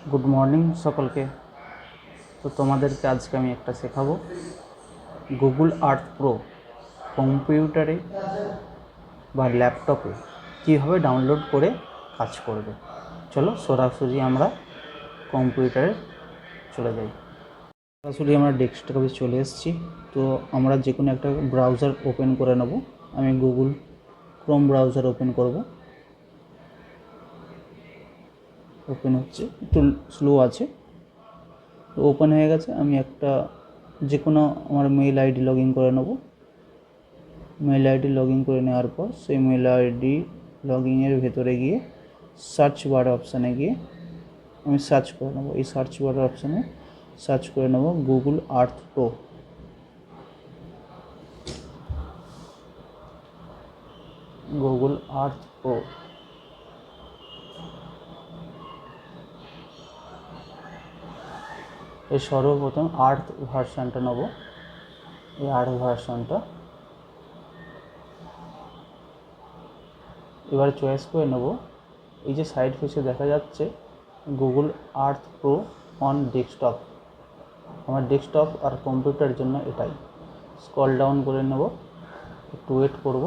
Good morning সকলকে। তো তোমাদেরকে আজকে আমি একটা শেখাবো গুগল আর্থ প্রো কম্পিউটারে বা ল্যাপটপে কীভাবে ডাউনলোড করে কাজ করবে। চলো সরাসরি আমরা কম্পিউটারে চলে যাই। সরাসরি আমরা ডেস্কটপে চলে এসেছি। তো আমরা যে কোনো একটা ব্রাউজার ওপেন করে নেব। আমি গুগল ক্রোম ব্রাউজার ওপেন করব। ওপেন হচ্ছে, একটু স্লো আছে। তো ওপেন হয়ে গেছে। আমি একটা যে কোনো আমার মেল আইডি লগ ইন করে নেব। মেল আইডি লগ ইন করে নেওয়ার পর সেই মেল আইডি লগ ইনের ভেতরে গিয়ে সার্চ বার অপশানে গিয়ে আমি সার্চ করে নেব। এই সার্চ বার অপশানে সার্চ করে নেব Google Earth pro. Google Earth pro এই সর্বপ্রথম আর্থ ভার্সানটা নেব। এই আর্থ ভার্সানটা এবার চয়েস করে নেব। এই যে সাইড ফেসে দেখা যাচ্ছে Google Earth pro on desktop, আমার ডেস্কটপ আর কম্পিউটারের জন্য এটাই। স্ক্রল ডাউন করে নেব, একটু ওয়েট করব।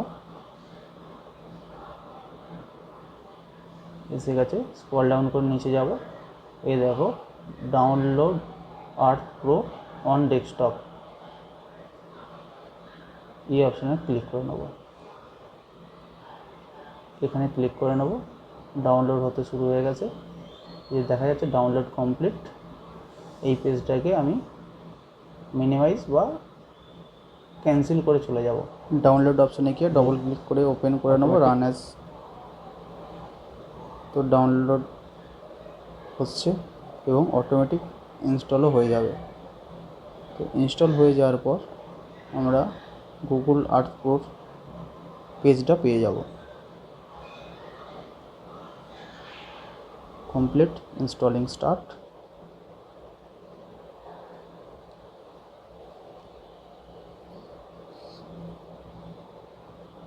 এসে গেছে। স্ক্রল ডাউন করে নিচে যাব। এই দেখো download earth pro on desktop, এই অপশানে ক্লিক করে নেব। এখানে ক্লিক করে নেব। ডাউনলোড হতে শুরু হয়ে গেছে। এই দেখা যাচ্ছে ডাউনলোড কমপ্লিট। এই পেজটাকে আমি মিনিমাইজ বা ক্যান্সেল করে চলে যাব। ডাউনলোড অপশানে গিয়ে ডবল ক্লিক করে ওপেন করে নেব রান অ্যাজ। তো ডাউনলোড হচ্ছে এবং অটোমেটিক ইনস্টলও হয়ে যাবে। তো ইনস্টল হয়ে যাওয়ার পর আমরা গুগল আর্থ প্রোর পেজটা পেয়ে যাব। Complete installing start.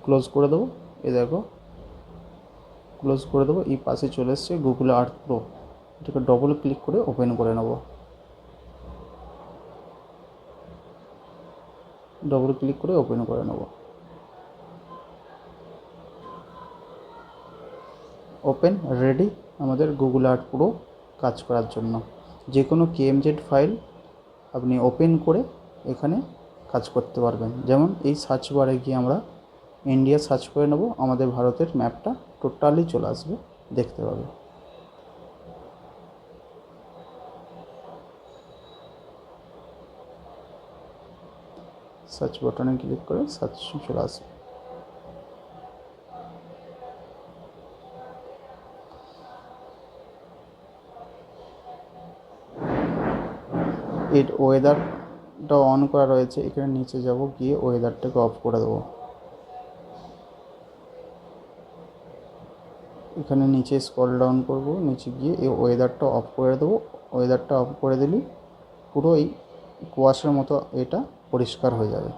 ক্লোজ করে দেবো। এই দেখো ক্লোজ করে দেবো। এই পাশে চলে এসছে গুগল আর্থ প্রো। এটাকে ডবল ক্লিক করে ওপেন করে নেব। ডবল ক্লিক করে ওপেন করে নেব। ওপেন, রেডি আমাদের গুগল আর্থ প্রো কাজ করার জন্য। যে কোনো কেএমজেড ফাইল আপনি ওপেন করে এখানে কাজ করতে পারবেন। যেমন এই সার্চ বারে গিয়ে আমরা ইন্ডিয়া সার্চ করে নেব, আমাদের ভারতের ম্যাপটা টোটালি চলে আসবে, দেখতে পাবে। সার্চ বাটনে ক্লিক করে সার্চ চলে আসবে। এর ওয়েদারটা অন করা রয়েছে, এখানে নিচে যাব, গিয়ে ওয়েদারটাকে অফ করে দেবো। এখানে নিচে স্ক্রল ডাউন করব, নিচে গিয়ে এই ওয়েদারটা অফ করে দেবো। ওয়েদারটা অফ করে দিলে পুরো এই কুয়াশার মতো এটা পরিষ্কার হয়ে যাবে।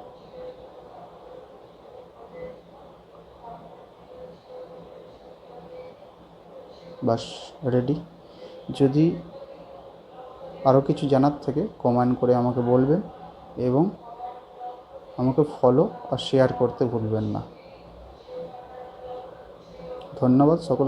বাস রেডি। যদি আরও কিছু জানার থাকে কমেন্ট করে আমাকে বলবেন এবং আমাকে ফলো আর শেয়ার করতে ভুলবেন না। ধন্যবাদ সকল।